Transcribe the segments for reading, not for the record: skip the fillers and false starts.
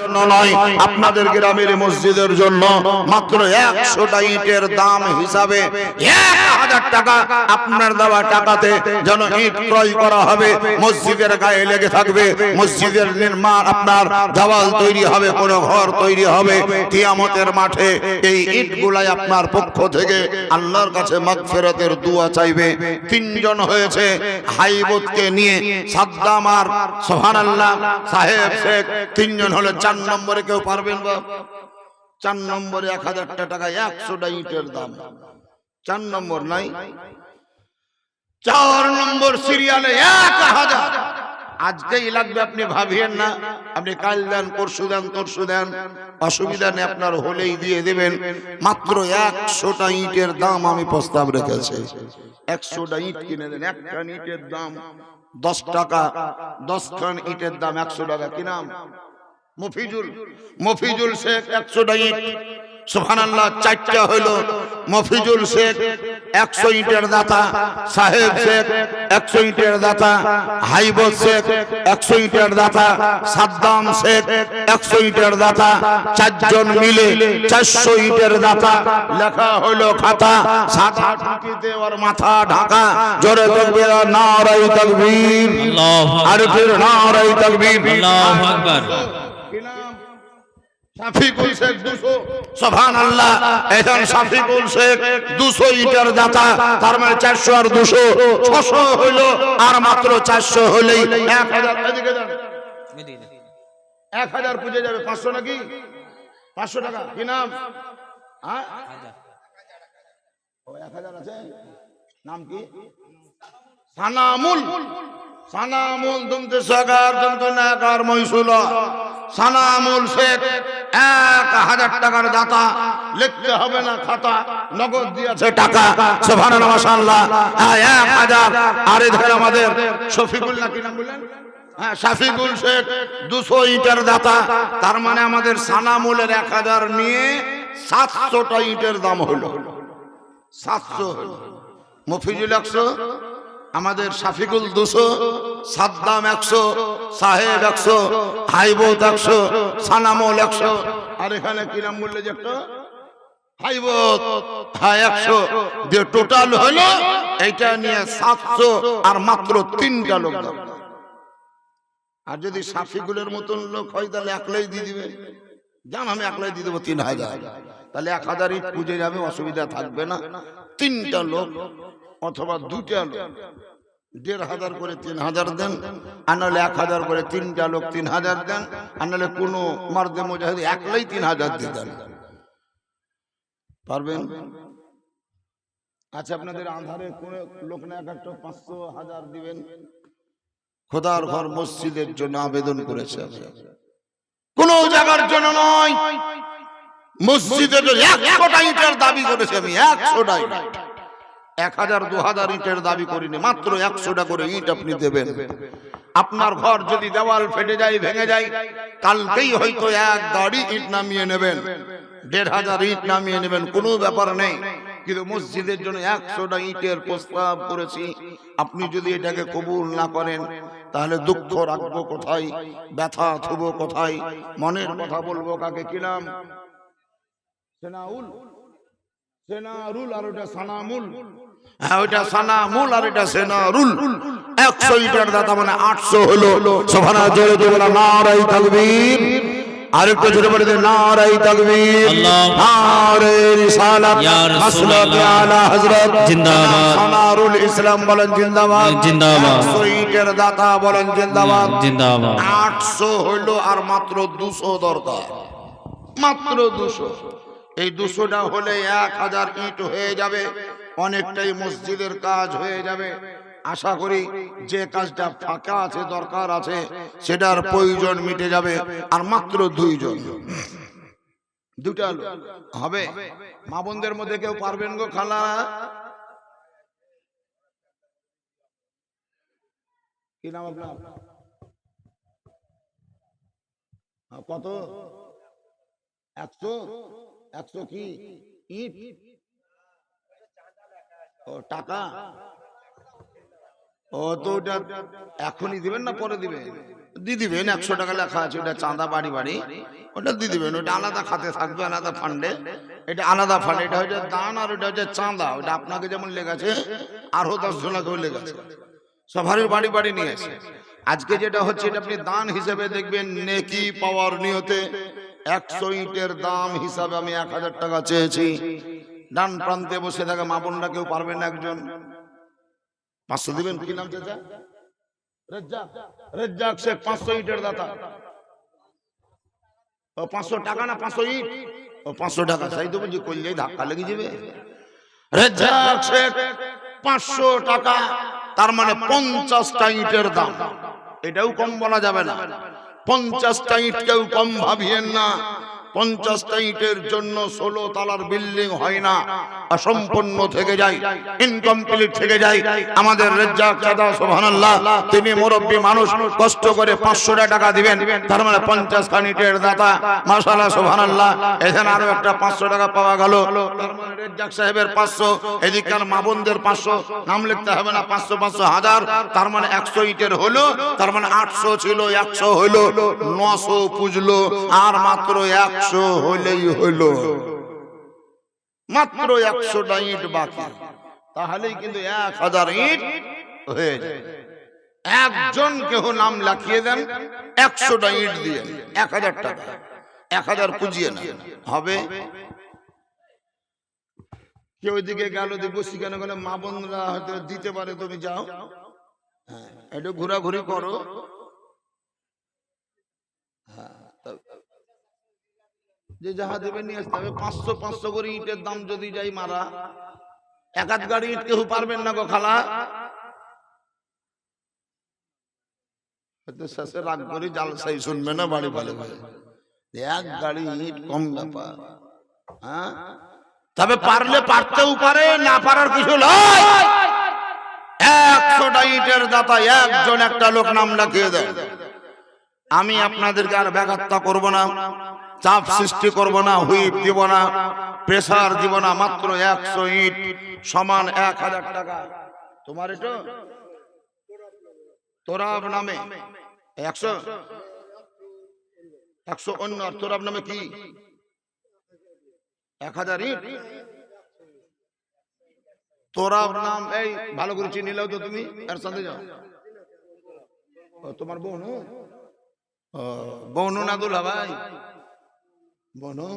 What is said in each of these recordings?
জন্য নয়, আপনাদের গ্রামের মসজিদের জন্য মাত্র 100টা ইটের দাম হিসাবে 1000 টাকা আপনার দেওয়া টাকাতে যেন ইট ক্রয় করা হবে, মসজিদের গায়ে লেগে থাকবে, মসজিদের নির্মাণ আপনার দেওয়াল তৈরি হবে, কোনো ঘর তৈরি হবে। কিয়ামতের মাঠে এই ইটগুলাই আপনার পক্ষ থেকে আল্লাহর কাছে মাগফিরাতের দোয়া চাইবে। তিনজন হয়েছে হাইবতকে নিয়ে, সাদ্দাম আর সুবহানাল্লাহ সাহেব শেখ, তিনজন হলো। 4 নম্বরে কেউ পারবেন বা? 4 নম্বরে 1000 টাকা 100টা ইটের দাম। 4 নম্বর নাই, 4 নম্বর সিরিয়ালে 1000। আজকেই লাগবে, আপনি ভাবিয়েন না, আপনি কাল দেন, পরশু দেন, তরশু দেন, অসুবিধা নেই, আপনার হলেই দিয়ে দেবেন। মাত্র 100টা ইটের দাম আমি প্রস্তাব রেখেছি। 100টা ইট কিনে দেন। একটা ইটের দাম 10 টাকা, 10 খান ইটের দাম 100 টাকা। কি নাম? মফিজুল শেখ 100টা ইট। সুবহানাল্লাহ, 4টা হলো। মফিজুল শেখ 100 ইটের দাতা, সাহেব শেখ 100 ইটের দাতা, হাইবত শেখ 100 ইটের দাতা, সাদ্দাম শেখ 100 ইটের দাতা। 4 জন মিলে 400 ইটের দাতা। লেখা হলো খাতা, সাদা টুপিতে ওর মাথা ঢাকা। জোরে তাকবীর, নারায়ে তাকবীর, আল্লাহু আকবার। আর ফির নারায়ে তাকবীর, আল্লাহু আকবার। শাফিকুল শেখ 200। সুবহানাল্লাহ, এখন শাফিকুল শেখ 200 ইটের দাতা, তার মানে 400 আর 200 600 হলো, আর মাত্র 400 হলেই 1000। এদিকে যান, 1000 পুজে যাবে। 500 নাকি? 500 টাকা। কি নাম? হ্যাঁ, 1000 আছে। নাম কি? সানামুল। সানামুল দুমতে সাগার দুমতে নাকার মইসুলা। সানামুল শেখ 1000 টাকার দাতা। লিখতে হবে না খাতা, নগদ দিয়েছে টাকা। সুবহানাল্লাহ, মাশাআল্লাহ। 1000। আর এধারে আমাদের শফিকুল, নাকি নাম বললেন? হ্যাঁ, শাফিকুল শেখ 200 ইটের দাতা। তার মানে আমাদের সানামুলের 1000 নিয়ে 700টা ইটের দাম হলো। 700 হলো। মফিজুল 100, আমাদের শাফিকুল 200, সাদ্দাম 100, সাহেব 100, হাইবত 100, সানামুল 100। আর এখানে কি নাম বললে যে একটা? হাইবত। হ্যাঁ, 100 দিয়ে টোটাল হলো এইটা নিয়ে 700, আর মাত্র 3টা লোক দাও। আর যদি শাফিকুলের মতন লোক হয় তাহলে একলাই দিয়ে দিবে। জান, আমি একলাই দিয়ে দেবো 3000, তাহলে 1000 ইট পুজে যাবে, অসুবিধা থাকবে না। 3টা লোক অথবা 2টা লোক 1500 করে 3000 দেন, আর নাহলে 1000 করে 3টা লোক 3000 দেন, আর নাহলে কোনো মার্দে মুজাহিদ একলাই 3000 দিয়ে দেন। পারবেন? আচ্ছা, আপনাদের আন্ধারে কোনো লোক না, একটা 500 1000 দিবেন। খোদার ঘর মসজিদের জন্য আবেদন করেছে, কোন জায়গার জন্য নয়, মসজিদের 100টা ইটের দাবি করেছে আমি। 100টা ইট, 1000 2000 ইটের দাবি করিনি, মাত্র 100টা করে ইট আপনি দেবেন। আপনার ঘর যদি দেওয়াল ফেটে যায়, ভেঙে যায়, কালকেই হয়তো 1 গাড়ি ইট নামিয়ে নেবেন, 1500 ইট নামিয়ে নেবেন, কোনো ব্যাপার নেই। কিন্তু মসজিদের জন্য 100টা ইটের প্রস্তাব করেছি। আপনি যদি এটাকে কবুল না করেন, তাহলে দুঃখ রাখবো কোথায়, ব্যথা থুবো কোথায়, মনের কথা বলবো কাকে? কি নাম? সেনাউল, সেনারুল, আর ওটা সানামুল। হ্যাঁ, ওইটা সানামুল আর এটা সেনারুল। 100 ইটের দাতা মানে 800 হলো। সুবহানাল্লাহ, জোরে জোরে নারায়ে তাকবীর। আরেকটু জোরে বলে দেন, নারায়ে তাকবীর, নারে রিসালাত, মাসলাকে আলা হযরত জিন্দাবাদ। সানারুল ইসলাম বলেন জিন্দাবাদ, জিন্দাবাদ। 100 ইটের দাতা বলেন জিন্দাবাদ, জিন্দাবাদ। 800 হলো, আর মাত্র 200 দরকার, মাত্র 200। এই 200টা হলে 1000 ইট হয়ে যাবে, অনেকটাই মসজিদের কাজ হয়ে যাবে। আশা করি যে কাজটা ফাঁকা আছে, দরকার আছে, সেটার প্রয়োজন মিটে যাবে। আর মাত্র 2 জন, 2টা লোক হবে। মা বোনদের মধ্যে কেউ পারবেন গো খালা? কি নাম আপনার? কত? 100? 100 কি ইট? ও টাকা। ও তো ওটা এখনই দিবেন না পরে দিবেন? দিয়ে দিবেন। 100 টাকা লেখা আছে, ওটা চাঁদা বাড়ি বাড়ি, ওটা দিয়ে দিবেন। ওটা আলাদা খাতে থাকবে, আলাদা ফান্ডে, এটা আলাদা ফান্ড। এটা হচ্ছে দান আর ওটা হচ্ছে চাঁদা। ওটা আপনাকে যেমন লেগেছে আরো 10 জনকেও লেগেছে, সবারই বাড়ি বাড়ি নিয়ে আসে। আজকে যেটা হচ্ছে এটা আপনি দান হিসেবে দেখবেন, নেকি পাওয়ার নিয়তে 100 ইটের দাম হিসাবে আমি 1000 টাকা চেয়েছি। ডান প্রান্তে বসে থাকা মা বোনরা কেউ পারবেন না, একজন 500 দিবেন। কি নাম চাচা? রেজ্জাক। রেজ্জাক শেখ 500 ইটের দাতা। ও 500 টাকা না 500 ইট? ও 500 টাকা। তাই তো বলছি, কইলেই ধাক্কা লেগে যাবে। রেজ্জাক শেখ 500 টাকা, তার মানে 50টা ইটের দাম। এটাও কম বলা যাবে না। 50টা ইট কেউ কম ভাবিয়েন না। 50টা ইটের জন্য 16 তলার বিল্ডিং হয় না, অসম্পূর্ণ থেকে যায়, ইনকমপ্লিট থেকে যায়। আমাদের রেজ্জাক চাচা সুবহানাল্লাহ, তিনি মুরব্বী মানুষ, কষ্ট করে 500 টাকা দিবেন, তার মানে 50 খান ইটের দাতা। মাশাআল্লাহ সুবহানাল্লাহ। এখানে আরো একটা 500 টাকা পাওয়া গেল, তার মানে রেজ্জাক সাহেবের 500, এদিককার মা বোনদের 500। নাম লিখতে হবে না, 500 500 1000, তার মানে 100 ইটের হলো, তার মানে 800 ছিল, 100 হলো, 900 পুজলো, আর মাত্র 100 হলেই হলো, মাত্র 100টা ইট বাকি। তাহলেই কিন্তু 1000 ইট হয়ে যায়। একজন কেউ নাম লিখিয়ে দেন, 100টা ইট দিয়ে 1000 টাকা, 1000 পুজিয়ে না হবে। কেউ ওইদিকে গেল, বসি কেন গেলে মা বোনরা হয়তো দিতে পারে, তুমি যাও, হ্যাঁ একটু ঘোরাঘুরি করো। যে যাহা দেবে নিয়ে আসতে হবে। 500 500 করে ইটের দাম যদি যাই মারা, 1 গাড়ি ইট কেউ পারবেন না গো খালা। হয়তো শেষে রাগ করে জালসাই শুনবে না, বাড়ি বলে 1 গাড়ি ইট কম ব্যাপার। হ্যাঁ, তবে পারলে পারতেও পারে, না পারার কিছু নয়। 100টা ইটের দাতা একজন একটা লোক নাম লিখিয়ে দেয়। আমি আপনাদেরকে আর ব্যাঘাতটা করব না, চাপ সৃষ্টি করব না, হুইপ দিব না, প্রেসার দিব না। মাত্র 100 ইট সমান 1000 টাকা। তোমার এটা তোরাব নামে 100 অন্য তোরাব নামে কি 1000 ইট। তোরাব নাম এই ভালো করে চিনি নাও তো তুমি, এর সাথে যাও। তোমার বোনু, বোনু না দুলা ভাই? বনু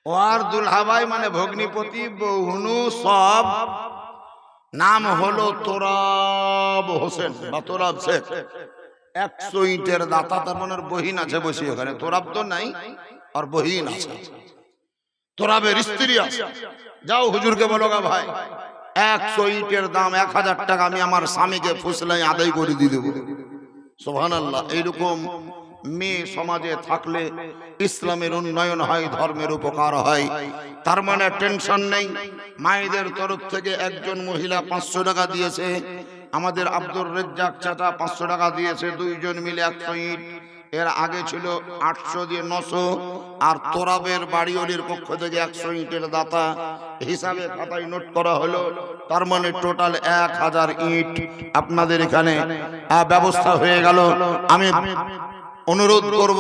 ওর দুলহা ভাই মানে ভগ্নিপতি, বহুনু সব নাম হলো তোরাব হোসেন বা তোরাব শেখ। 100 ইটের দাতা, তার মানে বহিন আছে বসে ওখানে। তোরাব তো নাই, আর বহিন আছে, তোরাবের স্ত্রী আছে। যাও হুজুরকে বলো গা ভাই 100 ইটের দাম 1000 টাকা, আমি আমার স্বামীকে ফুসলাই আদায় করে দিয়ে দেবো। সুবহানাল্লাহ। এইরকম মেয়ে সমাজে থাকলে ইসলামের উন্নয়ন হয়, ধর্মের উপকার হয়। তার মানে টেনশন নেই। মায়েদের তরফ থেকে একজন মহিলা 500 টাকা দিয়েছে, আমাদের আব্দুর রেজ্জাক চাচা 500 টাকা দিয়েছে, দুইজন মিলে 100 ইট। এর আগে ছিল 800 দিয়ে 900, আর তোরাবের বাড়িওয়ালির পক্ষ থেকে 100 ইটের দাতা হিসাবে খাতায় নোট করা হলো। তার মানে টোটাল 1000 ইট আপনাদের এখানে ব্যবস্থা হয়ে গেল। আমি অনুরোধ করব,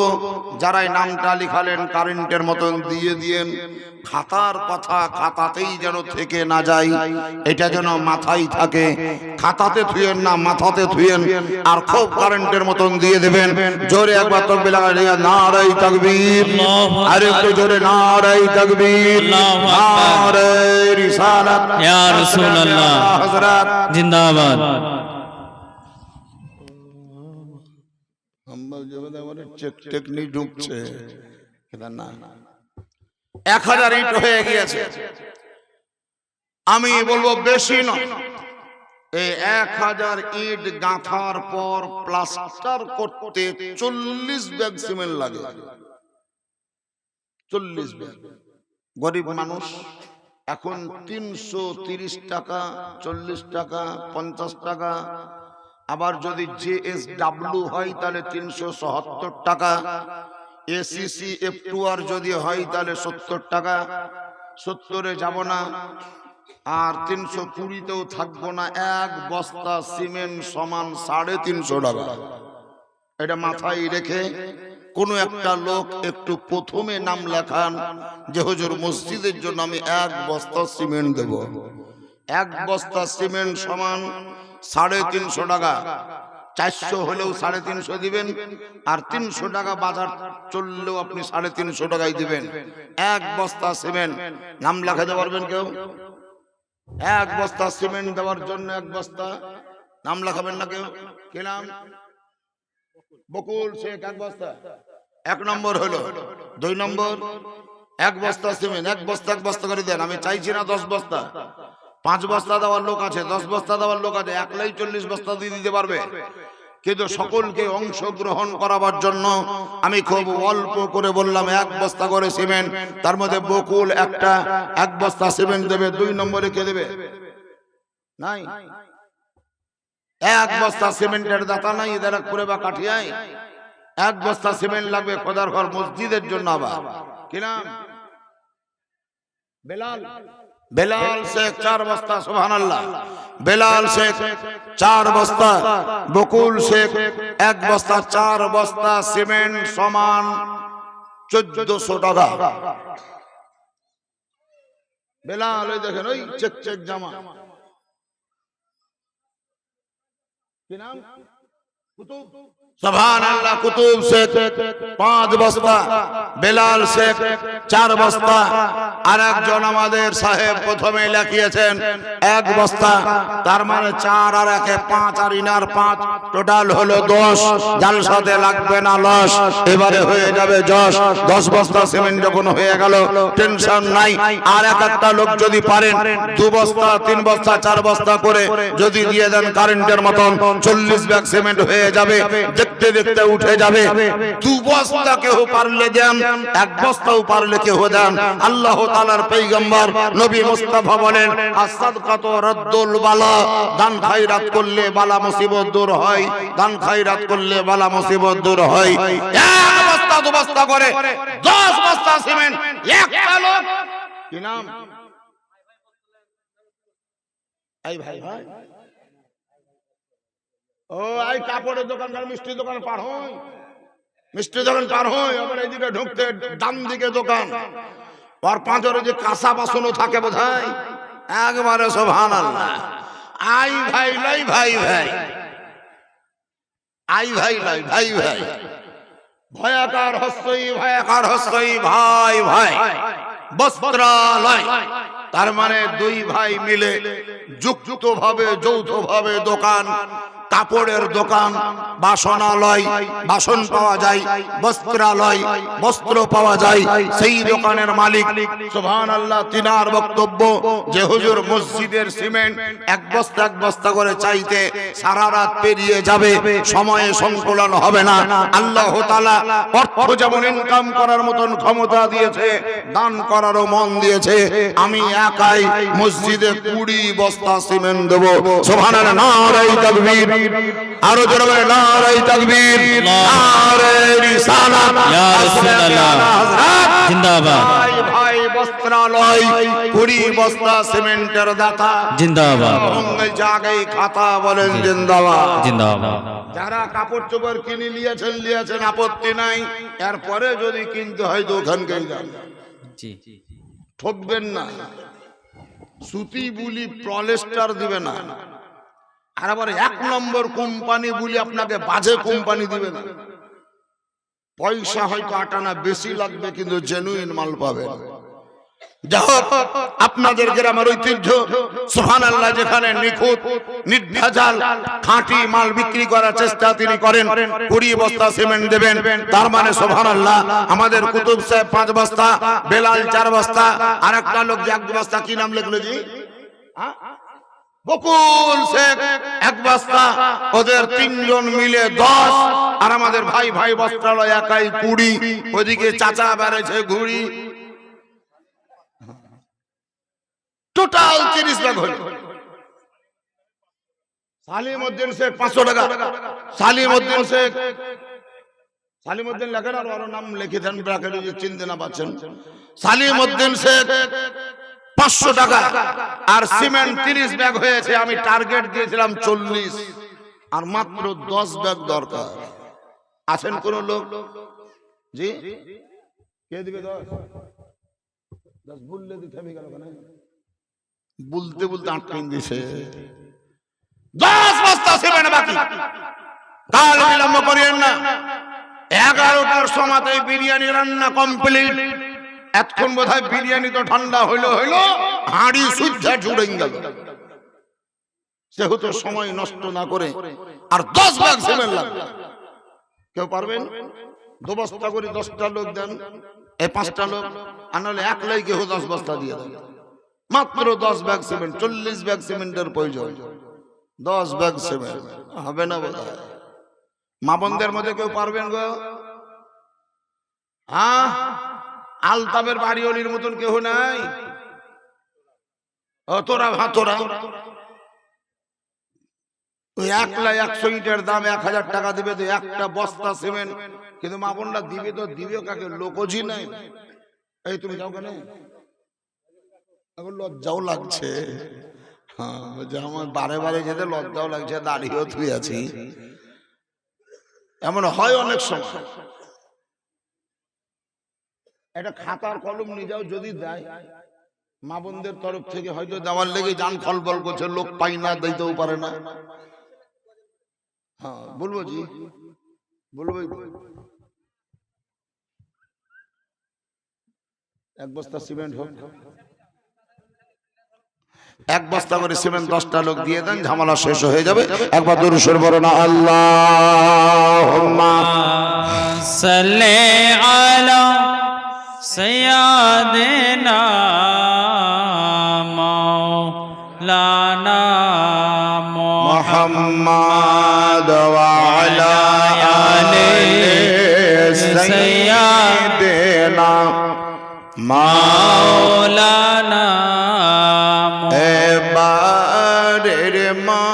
যারাই নামটা লিখালেন কারেন্টের মতন দিয়ে দিয়েন। খাতার কথা খাতাতেই যেন থেকে না যায়, এটা যেন মাথায় থাকে। খাতাতে থুয়েন না, মাথাতে থুয়েন, আর খুব কারেন্টের মতন দিয়ে দেবেন। জোরে একবার তাকবীর লাগাইয়া নারায়ে তাকবীর, আর একটু জোরে নারায়ে তাকবীর, নারায়ে রিসালাত, ইয়া রাসূলুল্লাহ হযরত জিন্দাবাদ। টেকনিক ঢুকছে না, 1000 ইট হয়ে গিয়েছে। আমি বলবো বেশি নয়, এই 1000 ইট গাঁথার পর প্লাস্টার করতে 40 ব্যাগ সিমেন্ট লাগে। 40 ব্যাগ। গরিব মানুষ এখন 330 টাকা, 40 টাকা, 50 টাকা। আবার যদি JSW হয় তাহলে 370 টাকা, ACC F2R যদি হয় তাহলে 70 টাকা। 70-এ যাব না, আর 320তেও থাকবো না। এক বস্তা সিমেন্ট সমান 350 টাকা। এটা মাথায় রেখে কোন একটা লোক একটু প্রথমে নাম লেখান যে হুজুর মসজিদের জন্য আমি এক বস্তা সিমেন্ট দেব। এক বস্তা সিমেন্ট সমান 350 টাকা। 400 হলেও 350 দিবেন, আর 300 টাকা বাজার চললেও আপনি 350 টাকাই দিবেন। এক বস্তা সিমেন্ট নাম লেখাতে পারবেন কেউ? এক বস্তা সিমেন্ট দেওয়ার জন্য এক বস্তা নাম লেখাবেন না কেউ? কি নাম? বকুল শেখ। এক বস্তা। 1 নম্বর হলো। 2 নম্বর, এক বস্তা সিমেন্ট এক বস্তা করে দেন। আমি চাইছি না 10 বস্তা। 5 বস্তা দেওয়ার লোক আছে, 10 বস্তা দেওয়ার লোক আছে, একলাই 40 বস্তা দিয়ে দিতে পারবে। কিন্তু সকলকে অংশগ্রহণ করাবার জন্য আমি খুব অল্প করে বললাম এক বস্তা করে সিমেন্ট। তার মধ্যে বকুল একটা 1 বস্তা সিমেন্ট দেবে। 2 নম্বরে কে দেবে? নাই। 1 বস্তা সিমেন্টের দাতা নাই ইদারাকপুরে বা কাঠিয়ায়। 1 বস্তা সিমেন্ট লাগবে খোদার ঘর মসজিদের জন্য। আবার কি নাম? বেলাল। বেলাল শেখ 4 বস্তা। সুবহানাল্লাহ। বেলাল শেখ 4 বস্তা। বকুল শেখ 1 বস্তা। 4 বস্তা সিমেন্ট সমান 1400 টাকা। বেলাল ওই দেখেন ওই চেক জামা। কি নাম? কুতুব। সুবহানাল্লাহ। কুতুব শেখ 5 বস্তা। বেলাল শেখ 4 বস্তা। আর একজন আমাদের সাহেব প্রথমে লিখিয়েছেন 1 বস্তা। তার মানে 4 আর 1 5 আর ইনার 5, টোটাল হলো 10। জালসাতে লাগবে না লস, এবারে হয়ে যাবে যশ। 10 বস্তা সিমেন্ট যখন হয়ে গেল টেনশন নাই। আর একটা লোক যদি পারেন 2 বস্তা 3 বস্তা 4 বস্তা করে যদি দিয়ে দেন কারেন্টের মতন 40 ব্যাগ সিমেন্ট হয়ে যাবে। দেখতে দেখতে উঠে যাবে। 2 বস্তা কেউ পারলে দেন, 1 বস্তাও পারলে কেউ দেন। আল্লাহ তাআলার পয়গম্বর নবী মুস্তাফা বলেন as-সাদকাতু রাদ্দুল বালা। দান খায়রাত করলে বালা মুসিবত দূর হয়। দান খায়রাত করলে বালা মুসিবত দূর হয়। 1 বস্তা 2 বস্তা করে 10 বস্তা সিমেন্ট একটা লোক। কি নাম? এই ভাই ভাই ও আই কাপড়ের দোকানদার মিষ্টি দোকান পার হই। মিষ্টি দোকান পার হই, আবার এইদিকে ঢুকতে ডান দিকে দোকান। আর পাঁচরে যে কাঁচা বাসনও থাকে বোধহয়। একবারে সুবহানাল্লাহ। আই ভাই লাই ভাই ভাই। আই ভাই লাই ভাই ভাই। ভয়াকার হস্তই ভয়াকার হস্তই ভাই ভাই। বস্ত্রালয়। তার মানে 2 ভাই মিলে যুক্ত ভাবে যৌথ ভাবে দোকান। কাপড়ের দোকান, বাসনালয়, বাসন পাওয়া যায়, বস্ত্রালয়, বস্ত্র পাওয়া যায়। সেই দোকানের মালিক সুবহানাল্লাহ। তিনার বক্তব্য যে হুজুর মসজিদের সিমেন্ট 1 বস্তা করে চাইতে সারা রাত পেরিয়ে যাবে, সময়ে সংকলন হবে না। আল্লাহ তাআলা অর্থ যেমন ইনকাম করার মতন ক্ষমতা দিয়েছে, দান করারও মন দিয়েছে। আমি একাই মসজিদে 20 বস্তা সিমেন্ট দেব। সুবহানাল্লাহ। নারে তাকবীর। আরো জোরে বলে নারে তাকবীর, নারে রিসালাত, ইয়া রাসূলুল্লাহ জিন্দাবাদ। ভাই ভাই বস্ত্রালয় 20 বস্তা সিমেন্টের দাতা জিন্দাবাদ। মঙ্গল জাগাই খাতা বলেন জিন্দাবাদ জিন্দাবাদ। যারা কাপড় চোপড় কিনে নিয়েছেন আপত্তি নাই। এরপরে যদি কিনতে হয় দোকানকেই যান। জি ঠকবেন না। সুতি বুলি পলিস্টার দিবে না। আর আবার 1 নম্বর কোম্পানি বলি আপনাকে বাজে কোম্পানি দিবে না। পয়সা হয়তো 8 আনা বেশি লাগবে, কিন্তু জেনুইন মাল পাবেন। যাই হোক, আপনাদের গ্রামের ঐতিহ্য সুবহানাল্লাহ, যেখানে নিখুঁত নির্ভেজাল খাঁটি মাল বিক্রি করার চেষ্টা তিনি করেন। 20 বস্তা সিমেন্ট দেবেন। তার মানে সুবহানাল্লাহ আমাদের কুতুব সাহেব 5 বস্তা, বেলাল 4 বস্তা, আর একটা লোক যে 1 বস্তা, কি নাম লিখলো জি? বকুল শেখ 1 বস্তা। ওদের 3 জন মিলে 10। আর আমাদের ভাই ভাই বস্ত্রালয় একাই 20। ওদিকে চাচা বেড়েছে ঘুড়ি। টোটাল 30 ব্যাগ হলো। সালিমউদ্দিন শেখ 500 টাকা। সালিমউদ্দিন শেখ, সালিমউদ্দিন লেখেন আর ওর নাম লিখে দেন ব্র্যাকেটে, যে চিনতে না পাচ্ছেন। সালিমউদ্দিন শেখ 500 টাকা, আর সিমেন্ট 30 ব্যাগ হয়েছে। আমি টার্গেট দিয়েছিলাম 40, আর মাত্র 10 ব্যাগ দরকার। আছেন কোন লোক? জি, কে দিবে 10 বললে দিতে হবে কেন? বলতে বলতে আটকাই দিছে। 10 বস্তা সিমেন্ট বাকি। তাহলে বিলম্ব করিয়েন না। 11টার সময় বিরিয়ানি রান্না কমপ্লিট। এতক্ষণ বোধহয় বিরিয়ানি তো ঠান্ডা হইলো, হাঁড়ি সুদ্ধা জুড়ে গেল। সেহেতু সময় নষ্ট না করে আর 10 ব্যাগ সিমেন্ট লাগবে। কেউ পারবেন? 2 বস্তা করে 10টা লোক দেন, এই 5টা লোক, আর নাহলে একলাই কেউ 10 বস্তা দিয়ে দেন। মাত্র 10 ব্যাগ সিমেন্ট, 40 ব্যাগ সিমেন্টের প্রয়োজন। 10 ব্যাগ সিমেন্ট হবে না বোধহয়। মা বোনদের মধ্যে কেউ পারবেন গো? হ্যাঁ, আলতাবের বাড়িওয়ালির মতন কেউ নাই? তোরা ওই 100 ইটের দাম 1000 টাকা দিবে তো একটা বস্তা সিমেন্ট, কিন্তু মা বোনরা দিবে তো দিবে কাকে? লোকজি নাই। এই তুমি যাও কেন? এখন লজ্জাও লাগছে। হ্যাঁ, আমার বারে বারে যেতে লজ্জাও লাগছে, দাঁড়িয়েও তুই আছি। এমন হয় অনেক সময়। একটা খাতার কলম নিয়ে যাও, যদি দেয় মা বোনদের তরফ থেকে, হয়তো দেওয়ার লেগে যান ফলবল করছে, লোক পাই না, দিতেও পারে না। হ্যাঁ, বলবো জি, বলবো। 1 বস্তা সিমেন্ট হোক, 1 বস্তা করে সিমেন্ট 10টা লোক দিয়ে দেন, ঝামেলা শেষ হয়ে যাবে। একবার দরুদ শরীফ পড়ো না। আল্লাহুম্মা সাল্লি আলা সাইয়্যিদিনা মাওলানা মুহাম্মাদ ওয়া আলা আলি সাইয়্যিদিনা মাওলানা এবারের মা